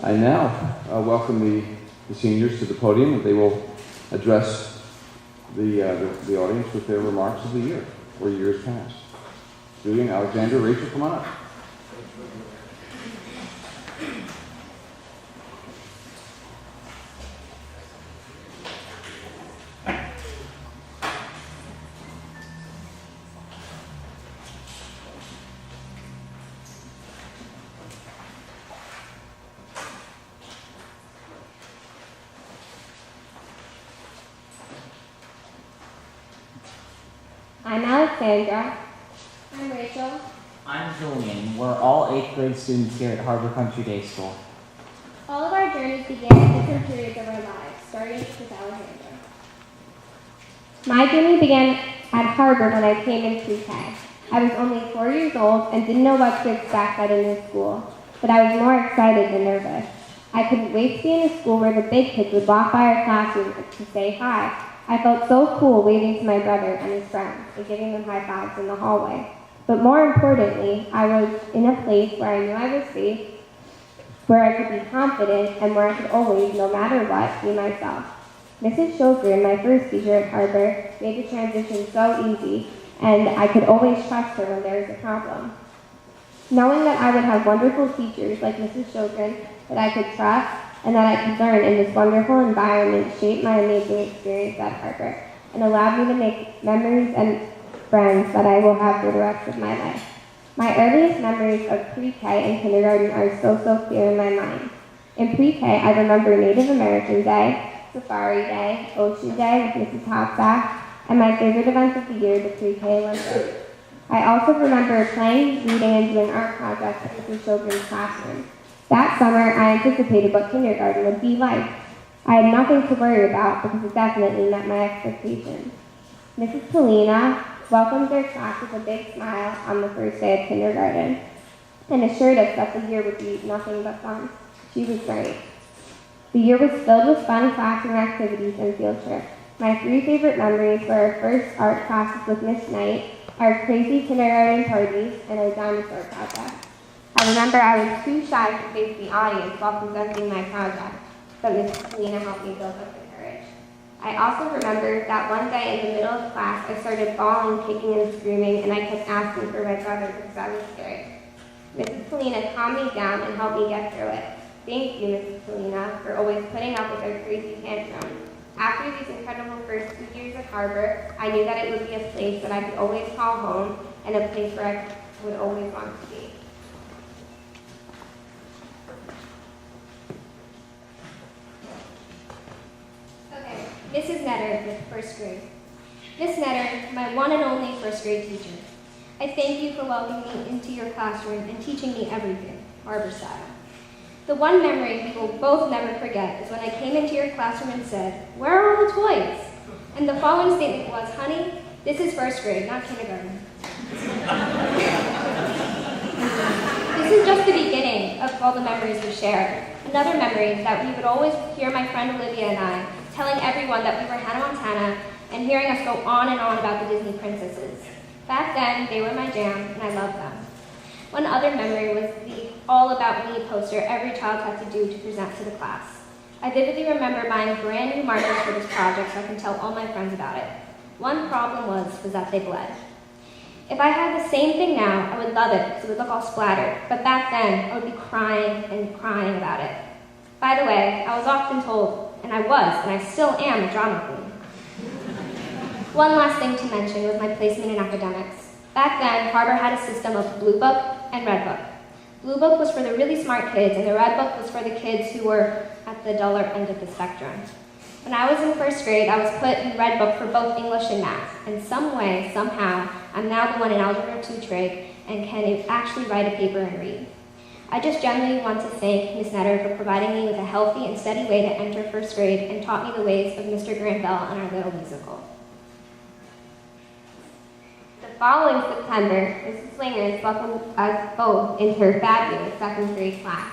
I now welcome the seniors to the podium, and they will address the audience with their remarks of the year or years past. Julian, Alexander, Rachel, come on up. I'm Alexandra. I'm Rachel. I'm Julian. We're all 8th grade students here at Harbor Country Day School. All of our journeys began at different periods of our lives, starting with Alexandra. My journey began at Harbor when I came in pre-K. I was only 4 years old and didn't know what to expect at a new school, but I was more excited than nervous. I couldn't wait to be in a school where the big kids would walk by our classroom to say hi. I felt so cool waving to my brother and his friends and giving them high fives in the hallway. But more importantly, I was in a place where I knew I was safe, where I could be confident, and where I could always, no matter what, be myself. Mrs. Shulgren, my first teacher at Harbor, made the transition so easy, and I could always trust her when there was a problem. Knowing that I would have wonderful teachers like Mrs. Shulgren that I could trust, and that I could learn in this wonderful environment shaped my amazing experience at Harbor and allowed me to make memories and friends that I will have for the rest of my life. My earliest memories of pre-K and kindergarten are so clear in my mind. In pre-K, I remember Native American Day, Safari Day, Ocean Day with Mrs. Hopsack, and my favorite event of the year, the pre-K Olympics. I also remember playing, reading, and doing art projects at Mrs. Shulgren's classroom. That summer, I anticipated what kindergarten would be like. I had nothing to worry about because it definitely met my expectations. Mrs. Polina welcomed their class with a big smile on the first day of kindergarten and assured us that the year would be nothing but fun. She was great. The year was filled with fun classroom activities and field trips. My 3 favorite memories were our first art classes with Miss Knight, our crazy kindergarten parties, and our dinosaur project. I remember I was too shy to face the audience while presenting my project, but Mrs. Polina helped me build up the courage. I also remember that one day in the middle of class, I started bawling, kicking, and screaming, and I kept asking for my brother because I was scared. Mrs. Polina calmed me down and helped me get through it. Thank you, Mrs. Polina, for always putting up with our crazy tantrum. After these incredible first 2 years at Harbor, I knew that it would be a place that I could always call home and a place where I would always want to be. Mrs. Netter with first grade. Miss Netter, my one and only first grade teacher, I thank you for welcoming me into your classroom and teaching me everything, Harbor style. The one memory we will both never forget is when I came into your classroom and said, "Where are all the toys?" And the following statement was, "Honey, this is first grade, not kindergarten." This is just the beginning of all the memories we shared. Another memory that we would always hear my friend Olivia and I telling everyone that we were Hannah Montana and hearing us go on and on about the Disney princesses. Back then, they were my jam, and I loved them. One other memory was the All About Me poster every child had to do to present to the class. I vividly remember buying brand new markers for this project so I can tell all my friends about it. One problem was that they bled. If I had the same thing now, I would love it because it would look all splattered, but back then, I would be crying and crying about it. By the way, I was often told, and I still am a drama queen. One last thing to mention was my placement in academics. Back then, Harbor had a system of Blue Book and Red Book. Blue Book was for the really smart kids, and the Red Book was for the kids who were at the duller end of the spectrum. When I was in first grade, I was put in Red Book for both English and math. In some way, somehow, I'm now the one in Algebra 2 trig and can actually write a paper and read. I just genuinely want to thank Ms. Netter for providing me with a healthy and steady way to enter first grade and taught me the ways of Mr. Granville and our little musical. The following September, Mrs. Slingers welcomed us both into her fabulous second grade class.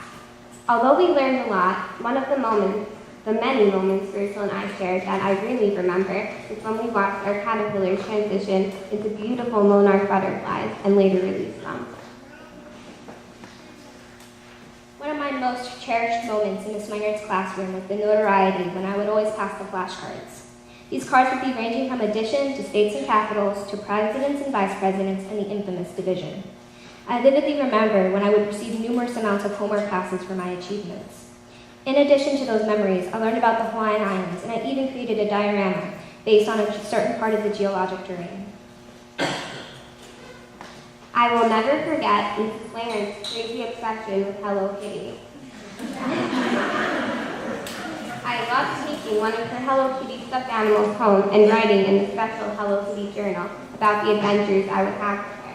Although we learned a lot, one of the many moments Rachel and I shared that I really remember is when we watched our caterpillars transition into beautiful monarch butterflies and later released them. One of my most cherished moments in Miss Maynard's classroom was the notoriety when I would always pass the flashcards. These cards would be ranging from addition to states and capitals to presidents and vice presidents and the infamous division. I vividly remember when I would receive numerous amounts of homework passes for my achievements. In addition to those memories, I learned about the Hawaiian Islands, and I even created a diorama based on a certain part of the geologic terrain. I will never forget Mrs. Lant's crazy obsession with Hello Kitty. I loved taking one of her Hello Kitty stuffed animals home and writing in the special Hello Kitty journal about the adventures I would have with her.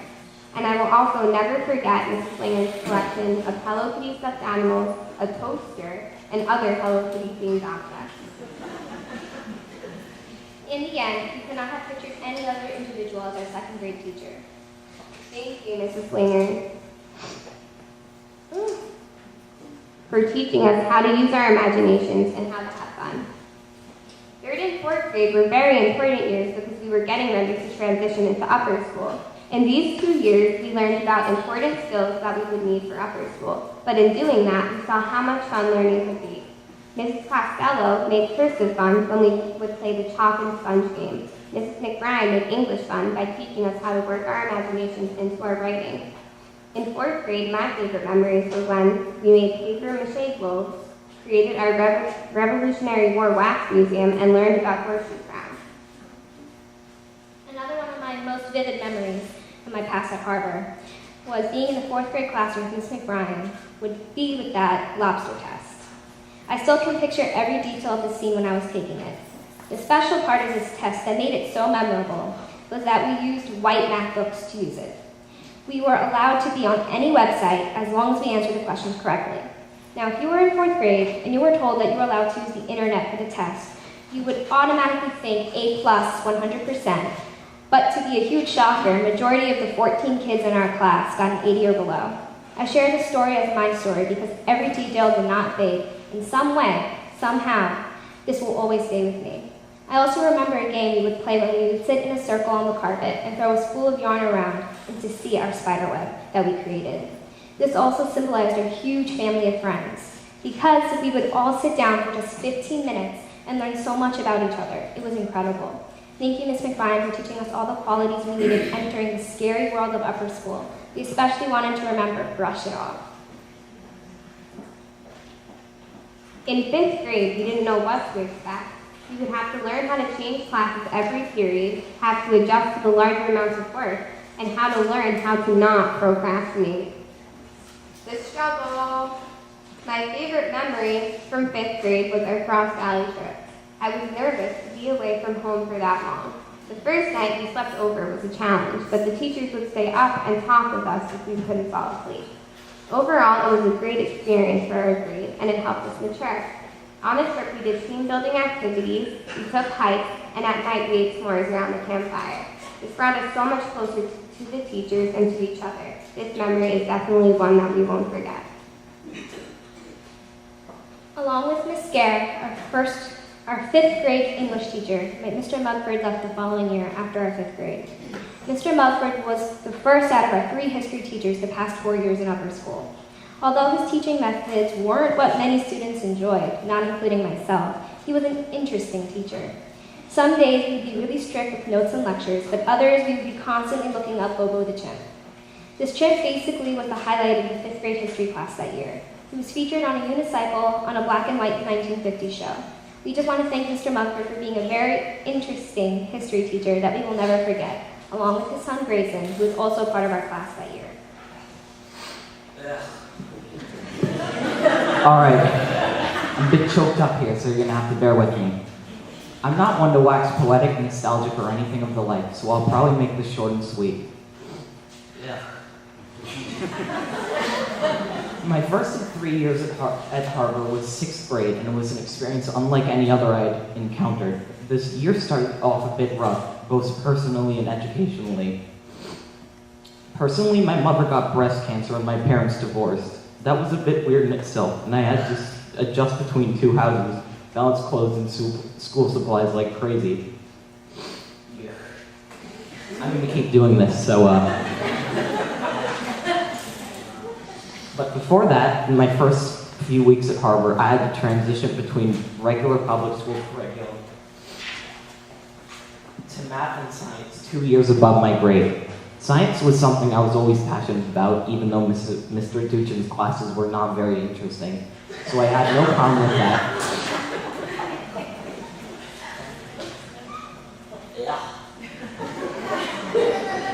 And I will also never forget Mrs. Lant's collection of Hello Kitty stuffed animals, a toaster, and other Hello Kitty themed objects. In the end, we could not have pictured any other individual as our second grade teacher. Thank you, Mrs. Slinger, for teaching us how to use our imaginations and how to have fun. Third and fourth grade were very important years because we were getting ready to transition into upper school. In these 2 years, we learned about important skills that we would need for upper school. But in doing that, we saw how much fun learning could be. Mrs. Costello made cursive fun when we would play the chalk and sponge game. Mrs. McBride made English fun by teaching us how to work our imaginations into our writing. In fourth grade, my favorite memories were when we made papier-mâché globes, created our Revolutionary War wax museum, and learned about horseshoe crowns. Another one of my most vivid memories of my past at Harbor was being in the fourth grade classroom with Ms. McBride would be with that lobster test. I still can picture every detail of the scene when I was taking it. The special part of this test that made it so memorable was that we used white MacBooks to use it. We were allowed to be on any website as long as we answered the questions correctly. Now, if you were in fourth grade and you were told that you were allowed to use the internet for the test, you would automatically think A+, 100%. But to be a huge shocker, majority of the 14 kids in our class got an 80 or below. I share this story as my story because every detail did not fade. In some way, somehow, this will always stay with me. I also remember a game we would play when we would sit in a circle on the carpet and throw a spool of yarn around and to see our spider web that we created. This also symbolized our huge family of friends because we would all sit down for just 15 minutes and learn so much about each other. It was incredible. Thank you, Ms. McBride, for teaching us all the qualities we needed entering the scary world of upper school. We especially wanted to remember, brush it off. In 5th grade, we didn't know what to expect. We would have to learn how to change classes every period, have to adjust to the larger amounts of work, and how to learn how to not procrastinate. The struggle. My favorite memory from 5th grade was our Cross Valley trip. I was nervous to be away from home for that long. The first night we slept over was a challenge, but the teachers would stay up and talk with us if we couldn't fall asleep. Overall, it was a great experience for our grade, and it helped us mature. On the trip, we did team-building activities, we took hikes, and at night we ate s'mores around the campfire. This brought us so much closer to the teachers and to each other. This memory is definitely one that we won't forget. Along with Miss Gare, our 5th grade English teacher, Mr. Mugford left the following year after our 5th grade. Mr. Mugford was the first out of our 3 history teachers to pass 4 years in upper school. Although his teaching methods weren't what many students enjoyed, not including myself, he was an interesting teacher. Some days he'd be really strict with notes and lectures, but others we would be constantly looking up Bobo the Chimp. This chimp basically was the highlight of the 5th grade history class that year. He was featured on a unicycle on a black and white 1950s show. We just want to thank Mr. Mugford for being a very interesting history teacher that we will never forget, along with his son Grayson, who was also part of our class that year. All right, I'm a bit choked up here, so you're gonna have to bear with me. I'm not one to wax poetic, nostalgic, or anything of the like, so I'll probably make this short and sweet. My first of 3 years at Harbor was 6th grade, and it was an experience unlike any other I'd encountered. This year started off a bit rough, both personally and educationally. Personally, my mother got breast cancer and my parents divorced. That was a bit weird in itself, and I had to adjust between 2 houses, balance clothes and school supplies like crazy. I'm gonna keep doing this, so But before that, in my first few weeks at Harbor, I had to transition between regular public school curriculum to math and science 2 years above my grade. Science was something I was always passionate about, even though Mr. Duchin's classes were not very interesting. So I had no problem with that.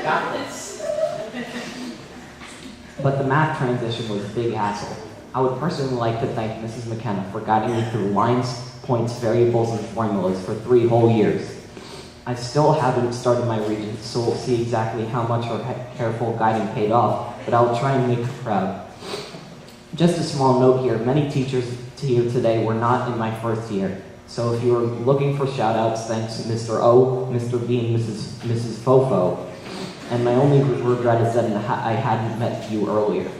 Got this. But the math transition was a big hassle. I would personally like to thank Mrs. McKenna for guiding me through lines, points, variables, and formulas for 3 whole years. I still haven't started my reading, so we'll see exactly how much her careful guiding paid off, but I'll try and make her proud. Just a small note here, many teachers here today were not in my first year, so if you are looking for shout-outs, thanks Mr. O, Mr. V, and Mrs. Fofo. And my only regret is that I hadn't met you earlier.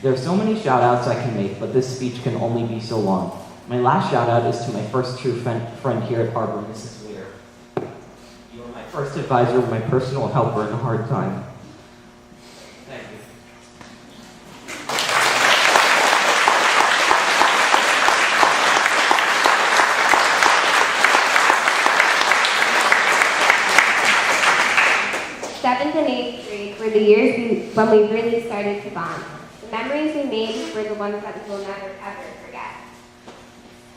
There are so many shout-outs I can make, but this speech can only be so long. My last shout-out is to my first true friend here at Harbor, Mrs. Weir. You were my first advisor, my personal helper in a hard time. Thank you. Seventh and eighth grade were the years when we really started to bond. The memories we made were the ones that we will never, ever forget.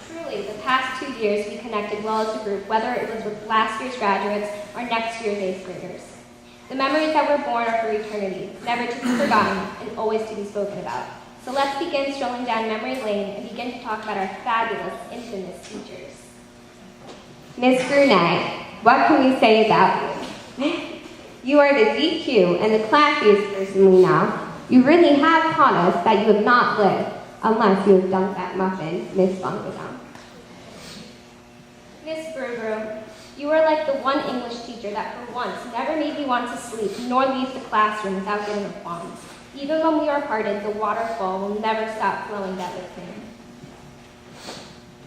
Truly, the past 2 years we connected well as a group, whether it was with last year's graduates or next year's eighth graders. The memories that were born are for eternity, never to be forgotten and always to be spoken about. So let's begin strolling down memory lane and begin to talk about our fabulous, infamous teachers. Miss Brunet, what can we say about you? You are the DQ and the classiest person we know. You really have taught us that you have not lived, unless you have dunked that muffin, Miss Bunkadum. Miss Brew, you are like the one English teacher that for once never made me want to sleep, nor leave the classroom without getting a qualms. Even when we are parted, the waterfall will never stop flowing that with me.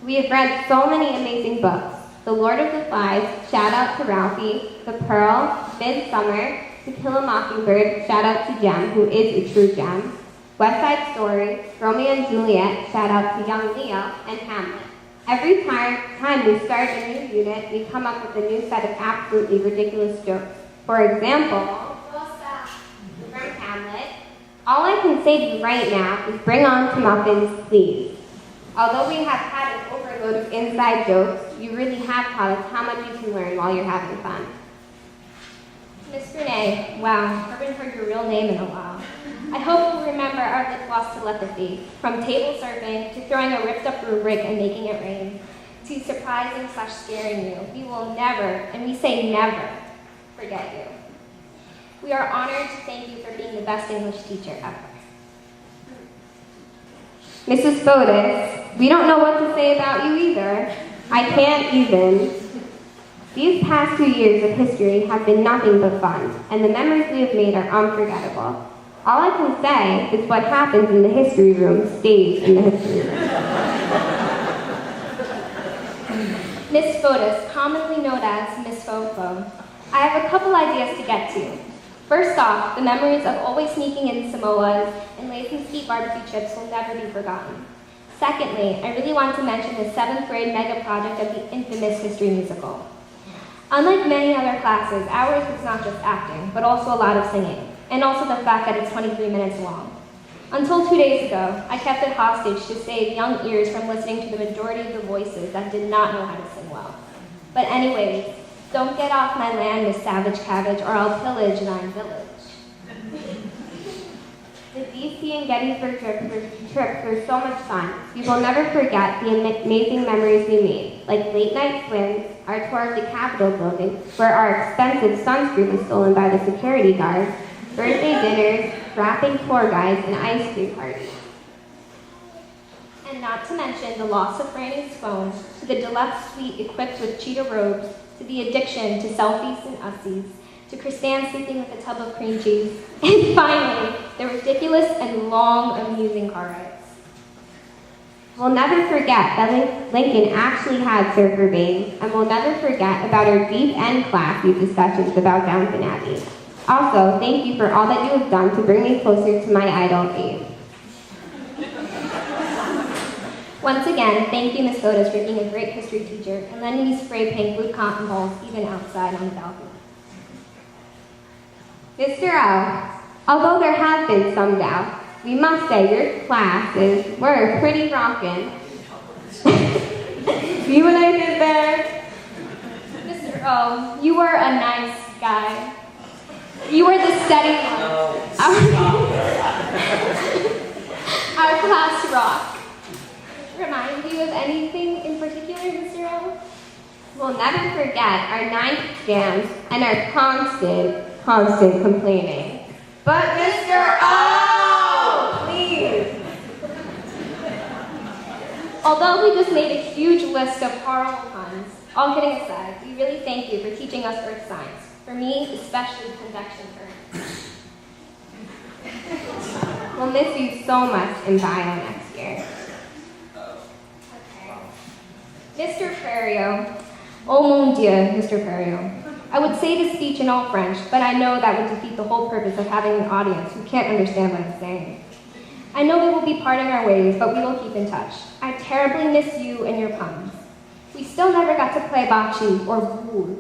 We have read so many amazing books. The Lord of the Flies, shout out to Ralphie, The Pearl, Midsummer, To Kill a Mockingbird, shout out to Jem, who is a true gem, West Side Story, Romeo and Juliet, shout out to young Leo, and Hamlet. Every time we start a new unit, we come up with a new set of absolutely ridiculous jokes. For example, from Hamlet, all I can say to you right now is bring on some muffins, please. Although we have had an overload of inside jokes, you really have taught us how much you can learn while you're having fun. Miss Renee, wow, haven't heard your real name in a while. I hope you'll remember our lip gloss telepathy, from table surfing to throwing a ripped up rubric and making it rain, to surprising / scaring you. We will never, and we say never, forget you. We are honored to thank you for being the best English teacher ever. Mrs. Fotis, we don't know what to say about you either. I can't even. These past 2 years of history have been nothing but fun, and the memories we have made are unforgettable. All I can say is what happens in the history room stays in the history room. Miss Fotis, commonly known as Miss Fofo, I have a couple ideas to get to. First off, the memories of always sneaking in Samoas and Lay's Skeet barbecue chips will never be forgotten. Secondly, I really want to mention the 7th grade mega project of the infamous history musical. Unlike many other classes, ours was not just acting, but also a lot of singing, and also the fact that it's 23 minutes long. Until 2 days ago, I kept it hostage to save young ears from listening to the majority of the voices that did not know how to sing well. But anyways, don't get off my land, Miss Savage Cabbage, or I'll pillage thine village. The DC and Gettysburg trips were so much fun. We will never forget the amazing memories we made, like late night swims, our tour of the Capitol building, where our expensive sunscreen was stolen by the security guards, birthday dinners, rapping tour guides, and ice cream parties. And not to mention the loss of Franny's phone, to the deluxe suite equipped with cheetah robes, to the addiction to selfies and ussies, to Christine sleeping with a tub of cream cheese, and finally, the ridiculous and long amusing car rides. We'll never forget that Lincoln actually had surfer veins, and we'll never forget about our deep and classy discussions about Downton Abbey. Also, thank you for all that you have done to bring me closer to my idol, Abe. Once again, thank you, Ms. Godas, for being a great history teacher and letting me spray paint blue cotton balls even outside on the balcony. Mr. O, although there have been some doubts, we must say your classes were pretty rockin'. See what I did there? Mr. O, you were a nice guy. You were the steady one. Our class rocked. Remind you of anything in particular, Mr. O? We'll never forget our ninth exams and our constant complaining. But Mr. O, please. Although we just made a huge list of horrible puns, all kidding aside, we really thank you for teaching us earth science. For me, especially convection currents. We'll miss you so much in bio next year. Okay. Mr. Ferrio. Oh mon Dieu, Mr. Ferrio. I would say this speech in all French, but I know that would defeat the whole purpose of having an audience who can't understand what I'm saying. I know we will be parting our ways, but we will keep in touch. I terribly miss you and your puns. We still never got to play bocce or boule.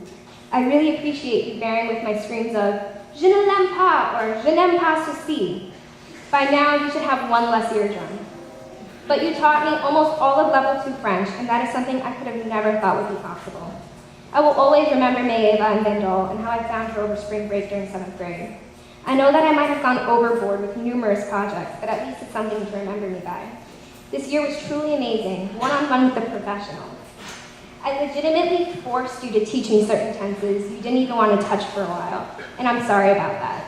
I really appreciate you bearing with my screams of je ne l'aime pas or je n'aime pas ceci. By now, you should have one less eardrum. But you taught me almost all of level 2 French, and that is something I could have never thought would be possible. I will always remember Maeva and Vendel and how I found her over spring break during 7th grade. I know that I might have gone overboard with numerous projects, but at least it's something to remember me by. This year was truly amazing, one-on-one with a professional. I legitimately forced you to teach me certain tenses you didn't even want to touch for a while, and I'm sorry about that.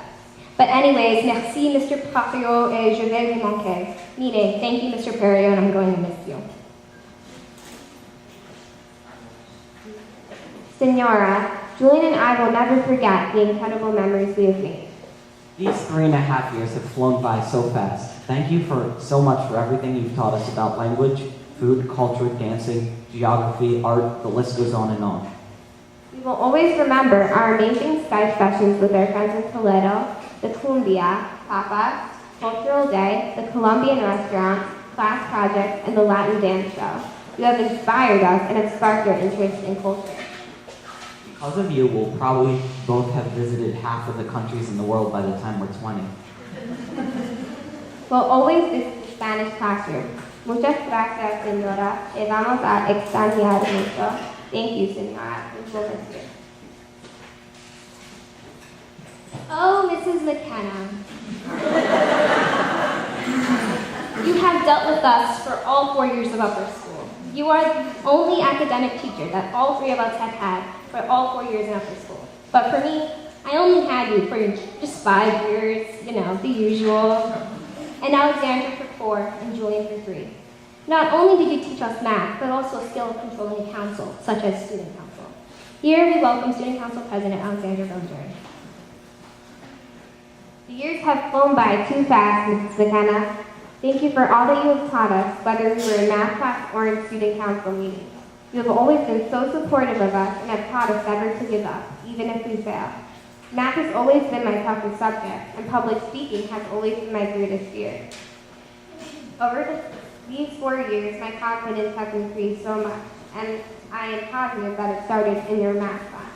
But anyways, merci Mr. Papio et je vais vous manquer. Meaning, thank you Mr. Perio and I'm going to miss you. Senora, Julian and I will never forget the incredible memories we have made. These 3.5 years have flown by so fast. Thank you for so much for everything you've taught us about language, food, culture, dancing, geography, art, the list goes on and on. We will always remember our amazing Skype sessions with our friends in Toledo, the Cumbia, Papa, Cultural Day, the Colombian restaurant, class projects, and the Latin dance show. You have inspired us and have sparked our interest in culture. Because of you, we'll probably both have visited half of the countries in the world by the time we're 20. We'll always visit the Spanish classroom. Muchas gracias, Senora. Y vamos a extrañar mucho. Thank you, Senora. We will miss you. Oh, Mrs. McKenna. You have dealt with us for all 4 years of upper school. You are the only academic teacher that all 3 of us have had for all 4 years in upper school. But for me, I only had you for just 5 years, the usual. And Alexandra for 4 and Julian for 3. Not only did you teach us math, but also a skill of controlling a council, such as student council. Here we welcome Student Council President Alexandra Bonger. The years have flown by too fast, Mrs. McKenna. Thank you for all that you have taught us, whether we were in math class or in student council meetings. You have always been so supportive of us and have taught us never to give up, even if we fail. Math has always been my toughest subject, and public speaking has always been my greatest fear. Over these 4 years, my confidence has increased so much, and I am positive that it started in your math class.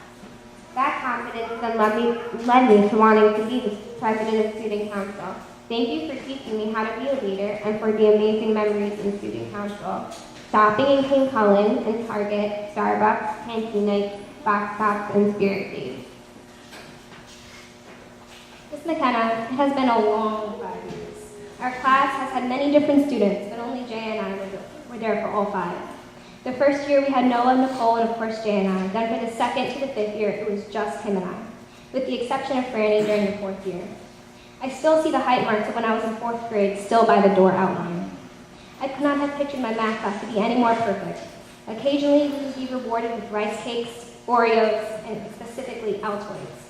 That confidence then led me to wanting to be the president of student council. Thank you for teaching me how to be a leader and for the amazing memories in student council. Shopping in King Cullen and Target, Starbucks, canteen nights, box tops, and spirit days. Ms. McKenna, it has been a long 5 years. Our class has had many different students, but only Jay and I were there for all 5. The first year we had Noah, Nicole, and of course Jay and I. Then for the 2nd to the 5th year, it was just him and I, with the exception of Franny during the 4th year. I still see the height marks of when I was in 4th grade still by the door outline. I could not have pictured my math class to be any more perfect. Occasionally we would be rewarded with rice cakes, Oreos, and specifically Altoids.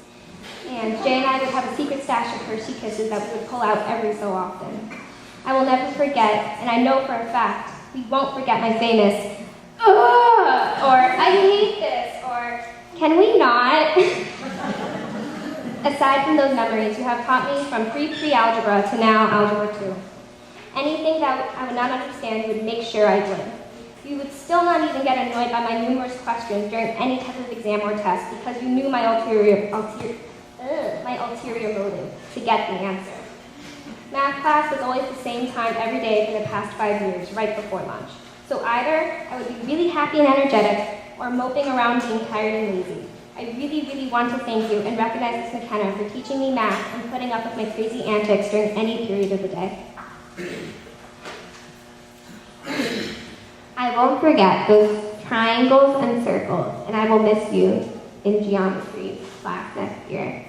And Jay and I would have a secret stash of Hershey Kisses that we would pull out every so often. I will never forget, and I know for a fact, we won't forget my famous, ugh, or I hate this, or can we not? Aside from those memories, you have taught me from pre-algebra to now algebra 2. Anything that I would not understand, you would make sure I would. You would still not even get annoyed by my numerous questions during any type of exam or test because you knew my ulterior motive to get the answer. Math class was always the same time every day for the past 5 years, right before lunch. So either I would be really happy and energetic or moping around being tired and lazy. I really, really want to thank you and recognize Ms. McKenna for teaching me math and putting up with my crazy antics during any period of the day. I won't forget those triangles and circles, and I will miss you in geometry class next year.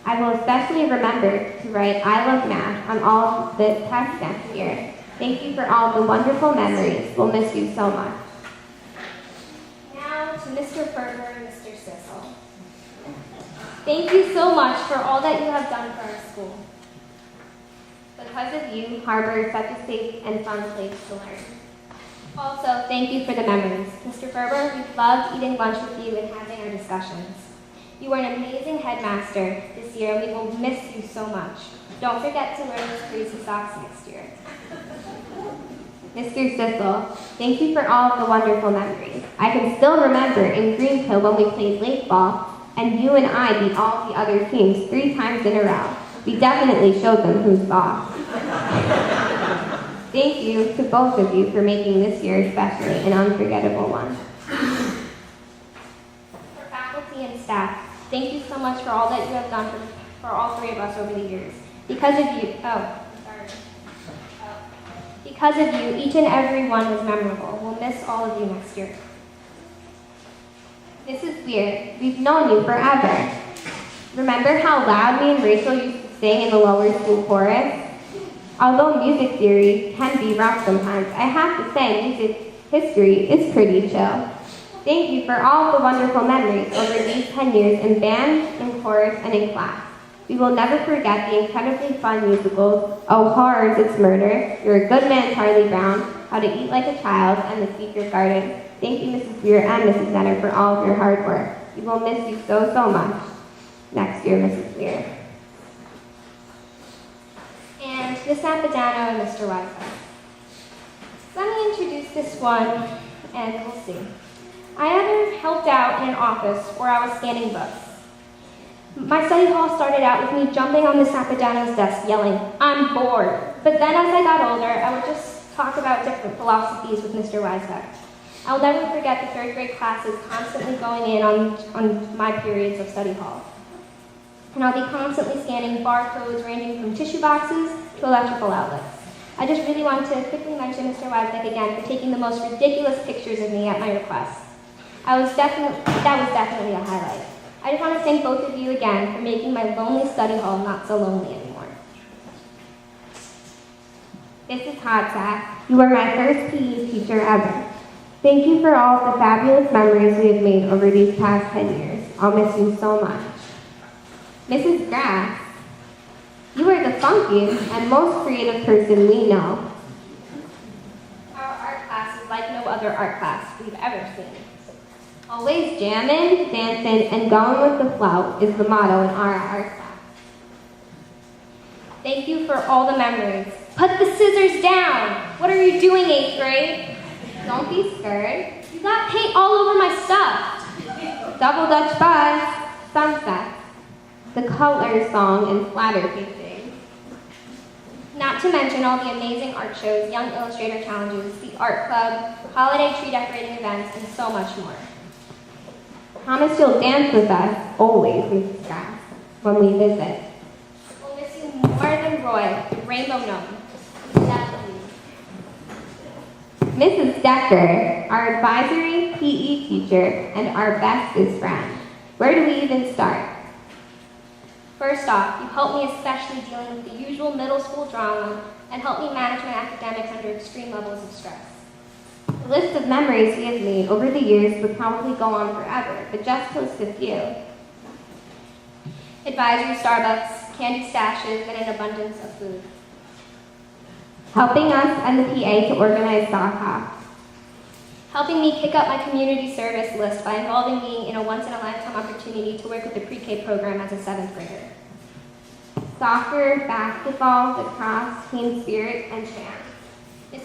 I will especially remember to write "I love math" on all the tests next year. Thank you for all the wonderful memories. We'll miss you so much. Now to Mr. Ferber and Mr. Sissel. Thank you so much for all that you have done for our school. Because of you, Harbor is such a safe and fun place to learn. Also, thank you for the memories. Mr. Ferber, we loved eating lunch with you and having our discussions. You were an amazing headmaster this year, and we will miss you so much. Don't forget to wear those crazy socks next year. Mr. Sissel, thank you for all of the wonderful memories. I can still remember in Greenhill when we played lake ball, and you and I beat all the other teams 3 times in a row. We definitely showed them who's boss. Thank you to both of you for making this year especially an unforgettable one. For faculty and staff, thank you so much for all that you have done for all 3 of us over the years. Because of you, because of you, each and every one was memorable. We'll miss all of you next year. Mrs. Weir, we've known you forever. Remember how loud me and Rachel used to sing in the lower school chorus? Although music theory can be rough sometimes, I have to say music history is pretty chill. Thank you for all the wonderful memories over these 10 years in band, in chorus, and in class. We will never forget the incredibly fun musicals, Oh Horrors, It's Murder, You're a Good Man, Charlie Brown, How to Eat Like a Child, and The Secret Garden. Thank you, Mrs. Weir and Mrs. Zenner, for all of your hard work. We will miss you so, so much next year, Mrs. Weir. And Ms. Napadano and Mr. Weisberg. Let me introduce this one, and we'll see. I ever helped out in an office where I was scanning books. My study hall started out with me jumping on Ms. Napadano's desk yelling, "I'm bored." But then as I got older, I would just talk about different philosophies with Mr. Weisbeck. I'll never forget the 3rd grade classes constantly going in on my periods of study hall. And I'll be constantly scanning barcodes ranging from tissue boxes to electrical outlets. I just really want to quickly mention Mr. Weisbeck again for taking the most ridiculous pictures of me at my request. That was definitely a highlight. I just want to thank both of you again for making my lonely study hall not so lonely anymore. Mrs. Hodsack, you were my first PE teacher ever. Thank you for all the fabulous memories we have made over these past 10 years. I'll miss you so much. Mrs. Grass, you are the funkiest and most creative person we know. Our art class is like no other art class we've ever seen. Always jamming, dancing, and going with the flow is the motto in our art class. Thank you for all the memories. Put the scissors down! What are you doing, 8th grade? Don't be scared. You got paint all over my stuff. Double Dutch bus, sunset, the color song, and splatter painting. Not to mention all the amazing art shows, young illustrator challenges, the art club, holiday tree decorating events, and so much more. Promise you'll dance with us, always, Mrs. Grass, when we visit. We'll miss you more than Roy, the Rainbow Gnome. Mrs. Decker, our advisory PE teacher and our bestest friend. Where do we even start? First off, you helped me especially dealing with the usual middle school drama and helped me manage my academics under extreme levels of stress. The list of memories we have made over the years would probably go on forever, but just to list a few. Advisory Starbucks, candy stashes, and an abundance of food. Helping us and the PA to organize sock hops. Helping me kick up my community service list by involving me in a once-in-a-lifetime opportunity to work with the pre-K program as a 7th grader. Soccer, basketball, lacrosse, team spirit, and chant.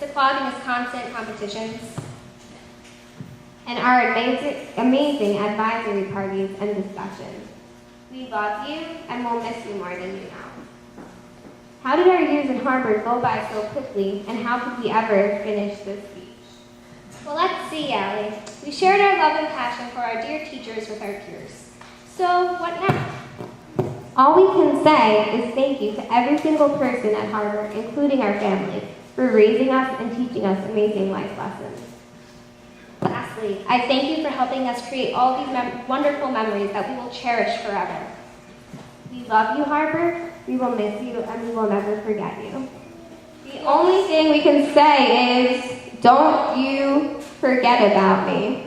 It's clogging us constant competitions. And our amazing advisory parties and discussions. We love you and we'll miss you more than you know. How did our years in Harvard go by so quickly, and how could we ever finish this speech? Well, let's see, Allie. We shared our love and passion for our dear teachers with our peers. So, what now? All we can say is thank you to every single person at Harvard, including our family, for raising us and teaching us amazing life lessons. Lastly, I thank you for helping us create all these wonderful memories that we will cherish forever. We love you, Harvard. We will miss you, and we will never forget you. The only thing we can say is, don't you forget about me.